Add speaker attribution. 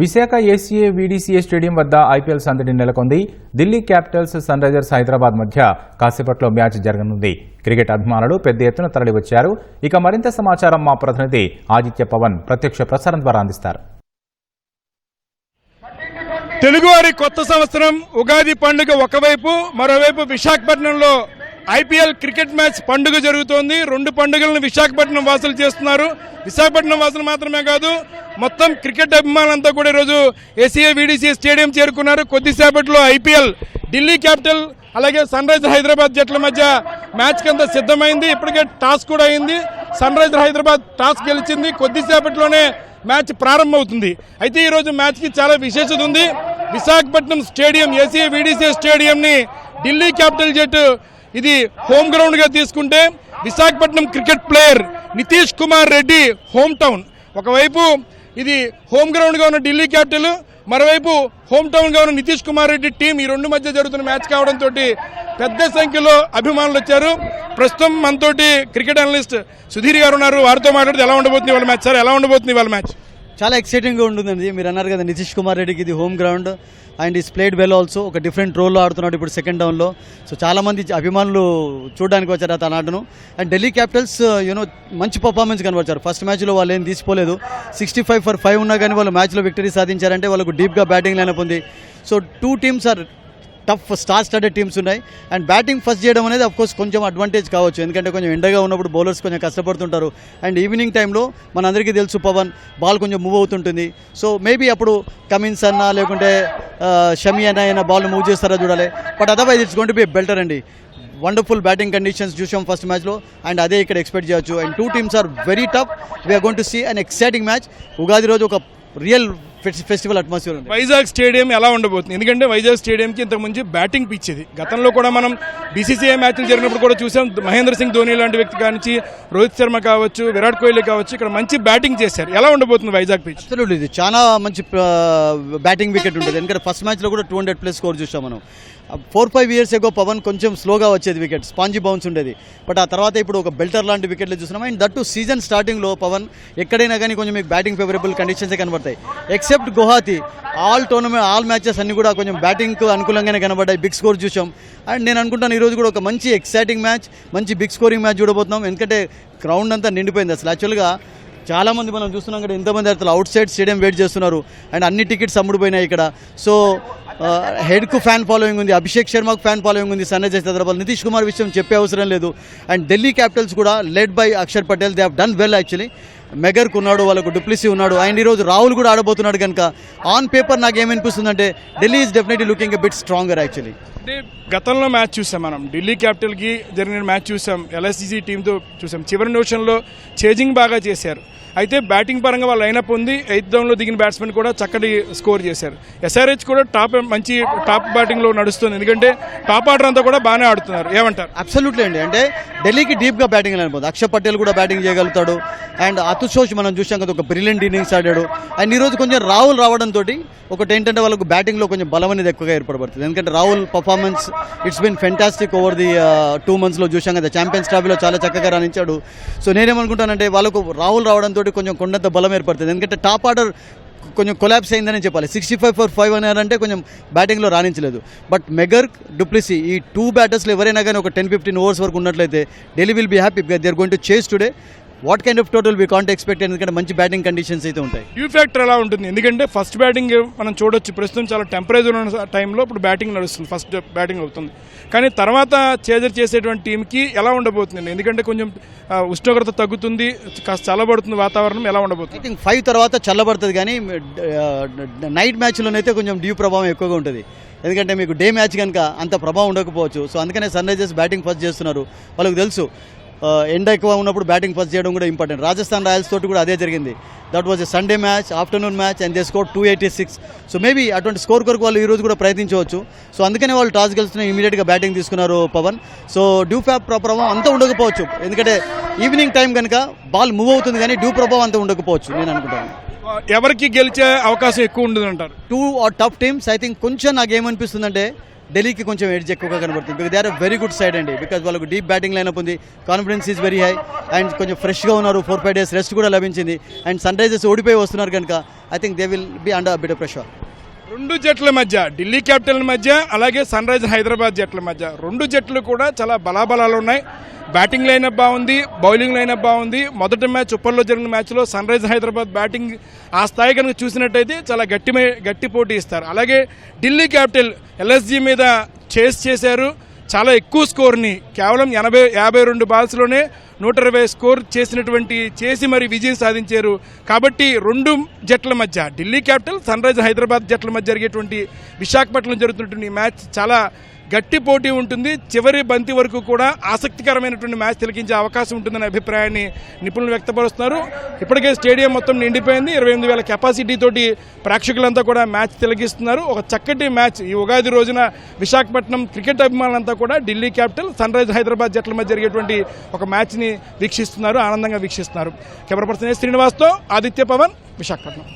Speaker 1: Visakha ACA VDCA stadium వద్ద IPL సందడి నెలకొంది. Delhi Capitals Sun Risers Hyderabad మధ్య కాసేపట్లో మ్యాచ్ జరగనుంది. క్రికెట్ అభిమానులు పెద్ద ఎత్తున తరలివచ్చారు. ఇక మరింత సమాచారం మా ప్రతినిధి ఆదిత్య పవన్ ప్రత్యక్ష ప్రసారం ద్వారా అందిస్తారు.
Speaker 2: తెలుగువారి కొత్త సంవత్సరం ఉగాది పండుగ ఒకవైపు, మరోవైపు విశాఖపట్నంలో ఐపీఎల్ క్రికెట్ మ్యాచ్ పండుగ జరుగుతోంది. రెండు పండుగలను విశాఖపట్నం వాసులు చేస్తున్నారు. విశాఖపట్నం వాసులు మాత్రమే కాదు, మొత్తం క్రికెట్ అభిమానులంతా కూడా ఈరోజు ఏసీఏ వీడీసీఏ స్టేడియం చేరుకున్నారు. కొద్దిసేపట్లో ఐపీఎల్ ఢిల్లీ క్యాపిటల్ అలాగే సన్ రైజర్ హైదరాబాద్ జట్ల మధ్య మ్యాచ్ కింద సిద్ధమైంది. ఇప్పటికే టాస్ కూడా అయింది. సన్ రైజర్ హైదరాబాద్ టాస్ గెలిచింది. కొద్దిసేపట్లోనే మ్యాచ్ ప్రారంభమవుతుంది. అయితే ఈరోజు మ్యాచ్కి చాలా విశేషత ఉంది. విశాఖపట్నం స్టేడియం ఏసీఏ వీడీసీఏ స్టేడియంని ఢిల్లీ క్యాపిటల్ జట్టు ఇది హోమ్ గ్రౌండ్గా తీసుకుంటే, Visakhapatnam cricket player Nitish Kumar Reddy home town. ఒకవైపు ఇది హోమ్ గ్రౌండ్గా ఉన్న ఢిల్లీ క్యాపిటల్, మరోవైపు హోమ్ టౌన్గా ఉన్న నితీష్ కుమార్ రెడ్డి టీం, ఈ రెండు మధ్య జరుగుతున్న మ్యాచ్ కావడంతో పెద్ద సంఖ్యలో అభిమానులు వచ్చారు. ప్రస్తుతం మనతోటి క్రికెట్ అనలిస్ట్ సుధీర్ గారు ఉన్నారు. వారితో మాట్లాడితే ఎలా ఉండబోతుంది వాళ్ళ మ్యాచ్? సార్, ఎలా ఉండబోతుంది వాళ్ళ మ్యాచ్?
Speaker 3: చాలా ఎక్సైటింగ్గా ఉంటుందండి. మీరు అన్నారు కదా, నితీష్ కుమార్ రెడ్డికి ఇది home ground and is played well also. ఒక డిఫరెంట్ రోల్లో ఆడుతున్నాడు ఇప్పుడు సెకండ్ డౌన్లో. సో చాలామంది అభిమానులు చూడడానికి వచ్చారు అతను ఆటను. అండ్ ఢిల్లీ క్యాపిటల్స్ మంచి పర్ఫార్మెన్స్ కనబరిచారు. ఫస్ట్ మ్యాచ్లో వాళ్ళు ఏం తీసిపోలేదు. 65 for 5 ఉన్నా కానీ వాళ్ళు మ్యాచ్లో విక్టరీ సాధించారంటే వాళ్ళకు డీప్గా బ్యాటింగ్ లైనప్ ఉంది. So two teams are tough star started teams ఉన్నాయి. అండ్ బ్యాటింగ్ ఫస్ట్ చేయడం అనేది అఫ్కోర్స్ కొంచెం అడ్వాంటేజ్ కావచ్చు, ఎందుకంటే కొంచెం ఎండగా ఉన్నప్పుడు బౌలర్స్ కొంచెం కష్టపడుతుంటారు. అండ్ ఈవినింగ్ టైంలో మనందరికీ తెలుసు పవన్, బాల్ కొంచెం మూవ్ అవుతుంటుంది. సో మేబీ అప్పుడు కమిన్స్ అన్నా లేకుంటే షమి అయినా బాల్ మూవ్ చేస్తారా చూడాలి. But otherwise it's going to be better అండి. వండర్ఫుల్ బ్యాటింగ్ కండిషన్స్ చూసాం ఫస్ట్ మ్యాచ్లో, అండ్ అదే ఇక్కడ ఎక్స్పెక్ట్ చేయొచ్చు. And two teams are very tough. We're going to see an exciting match. Ugadi రోజు ఒక రియల్ ఫెస్టివల్ అట్మాస్ఫియర్ ఉంది.
Speaker 2: వైజాగ్ స్టేడియం ఎలా ఉండబోతుంది? ఎందుకంటే వైజాగ్ స్టేడియంకి ఇంతకుముందు బ్యాటింగ్ పిచ్ ఇది. గతంలో కూడా మనం బీసీసీఐ మ్యాచ్లు జరిగినప్పుడు కూడా చూసాం. మహేంద్ర సింగ్ ధోని లాంటి వ్యక్తి కానించి రోహిత్ శర్మ కావచ్చు, విరాట్ కోహ్లీ కావచ్చు, ఇక్కడ మంచి బ్యాటింగ్ చేశారు. ఎలా ఉండబోతుంది వైజాగ్ పిచ్?
Speaker 3: అసలు ఇది చాలా మంచి బ్యాటింగ్ వికెట్ ఉంటుంది. ఎందుకంటే ఫస్ట్ మ్యాచ్లో కూడా 200+ స్కోర్ చూసాం మనం. 4-5 years ago పవన్ కొంచెం స్లోగా వచ్చేది వికెట్, స్పాంజీ బౌన్స్ ఉండేది. బట్ ఆ తర్వాత ఇప్పుడు ఒక బెల్టర్ లాంటి వికెట్లు చూస్తున్నాం. అండ్ దట్ టు సీజన్ స్టార్టింగ్లో పవన్ ఎక్కడైనా కానీ కొంచెం మీకు బ్యాటింగ్ ఫేవరబుల్ కండిషన్స్ కనబడతాయి. ఎక్సెప్ట్ గువాహతి ఆల్ మ్యాచెస్ అన్ని కూడా కొంచెం బ్యాటింగ్కు అనుకూలంగానే కనబడ్డాయి. బిగ్ స్కోర్ చూసాం. అండ్ నేను అనుకుంటాను ఈరోజు కూడా ఒక మంచి ఎక్సైటింగ్ మ్యాచ్, మంచి బిగ్ స్కోరింగ్ మ్యాచ్ చూడబోతున్నాం. ఎందుకంటే గ్రౌండ్ అంతా నిండిపోయింది. అసలు యాక్చువల్గా చాలామంది మనం చూస్తున్నాం కదా, ఎంతమంది అసలు అవుట్ సైడ్ స్టేడియం వెయిట్ చేస్తున్నారు. అండ్ అన్ని టికెట్స్ అమ్ముడుపోయినాయి ఇక్కడ. సో హెడ్కు ఫ్యాన్ ఫాలోయింగ్ ఉంది, అభిషేక్ శర్మకు ఫ్యాన్ ఫాలోయింగ్ ఉంది సన్ రైజర్స్ హైదరాబాద్. నితీష్ కుమార్ విషయం చెప్పే అవసరం లేదు. అండ్ ఢిల్లీ క్యాపిటల్స్ కూడా led by Akshar Patel, they have done well actually. మెగర్కు ఉన్నాడు, వాళ్ళకు డూప్లెసీ ఉన్నాడు. అండ్ ఈరోజు రాహుల్ కూడా ఆడబోతున్నాడు. కనుక ఆన్ పేపర్ నాకు ఏమనిపిస్తుందంటే Delhi is definitely looking a bit stronger actually.
Speaker 2: అంటే గతంలో మ్యాచ్ చూసాం మనం, ఢిల్లీ క్యాపిటల్కి జరిగిన మ్యాచ్ చూసాం, ఎల్ఎస్జీ టీంతో చూసాం. చివరి నిమిషంలో చేజింగ్ బాగా చేశారు. అయితే బ్యాటింగ్ పరంగా వాళ్ళ లైనప్ ఉంది. 8th డౌన్లో దిగిన బ్యాట్స్మెన్ కూడా చక్కటి స్కోర్ చేశారు. ఎస్ఆర్హెచ్ కూడా మంచి టాప్ బ్యాటింగ్లో నడుస్తుంది. ఎందుకంటే టాప్ ఆర్డర్ అంతా కూడా బాగానే ఆడుతున్నారు. ఏమంటారు?
Speaker 3: అబ్సల్యూట్లీ అండి. అంటే ఢిల్లీకి డీప్గా బ్యాటింగ్ అయిపోతుంది. అక్షర్ పటేల్ కూడా బ్యాటింగ్ చేయగలుగుతాడు. అండ్ అతుషోష్ మనం చూసాం కదా, ఒక బ్రిలియంట్ ఇన్నింగ్స్ ఆడాడు. అండ్ ఈరోజు కొంచెం రాహుల్ రావడంతో ఒకటి ఏంటంటే వాళ్ళకు బ్యాటింగ్లో కొంచెం బలం అనేది ఎక్కువగా ఏర్పడబడుతుంది. ఎందుకంటే Rahul performance it's been fantastic over the 2 monthsలో చూసాం కదా. ఛాంపియన్స్ ట్రోఫీలో చాలా చక్కగా రాణించాడు. సో నేనేమనుకుంటానంటే వాళ్ళకు రాహుల్ రావడంతో కొంచెం కొండంత బలం ఏర్పడుతుంది. ఎందుకంటే టాప్ ఆర్డర్ కొంచెం కొలాప్స్ అయిందని చెప్పాలి. 65 for 5 అన్నారంటే కొంచెం బ్యాటింగ్లో రాణించలేదు. బట్ మెగర్, డూప్లెసీ ఈ 2 బ్యాటర్స్లో ఎవరైనా కానీ ఒక 10-15 overs వరకు ఉన్నట్లయితే Delhi will be happy. They are going to chase today. What kind of total we can't expect, ఎందుకంటే మంచి బ్యాటింగ్ కండిషన్స్ అయితే ఉంటాయి.
Speaker 2: డ్యూ ఫ్యాక్టర్ ఎలా ఉంటుంది? ఎందుకంటే ఫస్ట్ బ్యాటింగ్ మనం చూడొచ్చు, ప్రస్తుతం చాలా టెంపరేచర్ ఉన్న టైంలో ఇప్పుడు బ్యాటింగ్ నడుస్తుంది, ఫస్ట్ బ్యాటింగ్ అవుతుంది. కానీ తర్వాత చేజర్ చేసేటువంటి టీంకి ఎలా ఉండబోతుంది? ఎందుకంటే కొంచెం ఉష్ణోగ్రత తగ్గుతుంది, కాస్త చల్లబడుతుంది వాతావరణం. ఎలా ఉండబోతుంది?
Speaker 3: ఐ థింక్ 5 తర్వాత చల్లబడుతుంది. కానీ నైట్ మ్యాచ్లోనైతే కొంచెం డ్యూ ప్రభావం ఎక్కువగా ఉంటుంది. ఎందుకంటే మీకు డే మ్యాచ్ కనుక అంత ప్రభావం ఉండకపోవచ్చు. సో అందుకనే సన్ రైజర్స్ బ్యాటింగ్ ఫస్ట్ చేస్తున్నారు. వాళ్ళకి తెలుసు ఎండ ఎక్కువ ఉన్నప్పుడు బ్యాటింగ్ ఫస్ట్ చేయడం కూడా ఇంపార్టెంట్. రాజస్థాన్ రాయల్స్ తోటి కూడా అదే జరిగింది. That was a Sunday match, afternoon match, and they score 286. So maybe అటువంటి స్కోర్ కొరకు వాళ్ళు ఈరోజు కూడా ప్రయత్నించవచ్చు. సో అందుకనే వాళ్ళు టాస్ గెలుస్తున్న ఇమీడియట్గా బ్యాటింగ్ తీసుకున్నారు పవన్. సో డ్యూ ప్రభావం అంతా ఉండకపోవచ్చు, ఎందుకంటే ఈవినింగ్ టైం కనుక బాల్ మూవ్ అవుతుంది. కానీ డ్యూ ప్రభావం అంతా ఉండకపోవచ్చు నేను అనుకుంటాను.
Speaker 2: ఎవరికి గెలిచే అవకాశం ఎక్కువ ఉంటుంది అంటారు?
Speaker 3: 2 or tough teams. I think కొంచెం నాకు ఏమనిపిస్తుందంటే ఢిల్లీకి కొంచెం ఎడ్జ్ ఎక్కువగా కనబడుతుంది. Because they are very good side అండి. బికాజ్ వాళ్ళకు డీప్ బ్యాటింగ్ లైనప్ ఉంది, confidence is very high and కొంచెం ఫ్రెష్గా ఉన్నారు. 4-5 days రెస్ట్ కూడా లభించింది. అండ్ సన్ రైజర్స్ ఓడిపోయి వస్తున్నారు కనుక I think they will be under bit pressure.
Speaker 2: రెండు జట్ల మధ్య, ఢిల్లీ క్యాపిటల్ మధ్య అలాగే సన్ రైజర్స్ హైదరాబాద్ జట్ల మధ్య, రెండు జట్లు కూడా చాలా బలాబలాలు ఉన్నాయి. బ్యాటింగ్ లైనప్ బాగుంది, బౌలింగ్ లైనప్ బాగుంది. మొదటి మ్యాచ్ ఉప్పల్లో జరిగిన మ్యాచ్లో సన్ రైజర్స్ హైదరాబాద్ బ్యాటింగ్ ఆ స్థాయి కనుక చూసినట్టయితే చాలా గట్టి పోటీ ఇస్తారు. అలాగే ఢిల్లీ క్యాపిటల్ ఎల్ఎస్జీ మీద చేశారు. చాలా ఎక్కువ స్కోర్ని కేవలం 52 బాల్స్లోనే 120 స్కోర్ చేసి మరి విజయం సాధించారు. కాబట్టి రెండు జట్ల మధ్య, Delhi capital sun Risers Hyderabad జట్ల మధ్య జరిగేటువంటి విశాఖపట్నంలో జరుగుతున్నటువంటి మ్యాచ్ చాలా గట్టి పోటీ ఉంటుంది. చివరి బంతి వరకు కూడా ఆసక్తికరమైనటువంటి మ్యాచ్ తిలకించే అవకాశం ఉంటుందనే అభిప్రాయాన్ని నిపుణులు వ్యక్తపరుస్తున్నారు. ఇప్పటికే స్టేడియం మొత్తం నిండిపోయింది. 28,000 కెపాసిటీ తోటి ప్రేక్షకులంతా కూడా మ్యాచ్ తిలకిస్తున్నారు. ఒక చక్కటి మ్యాచ్ ఈ ఉగాది రోజున విశాఖపట్నం క్రికెట్ అభిమానులంతా కూడా Delhi capital sun Risers Hyderabad జట్ల మధ్య జరిగేటువంటి ఒక మ్యాచ్ని వీక్షిస్తున్నారు, ఆనందంగా వీక్షిస్తున్నారు. కెమెరా పర్సన్ శ్రీనివాస్తో ఆదిత్య పవన్, విశాఖపట్నం.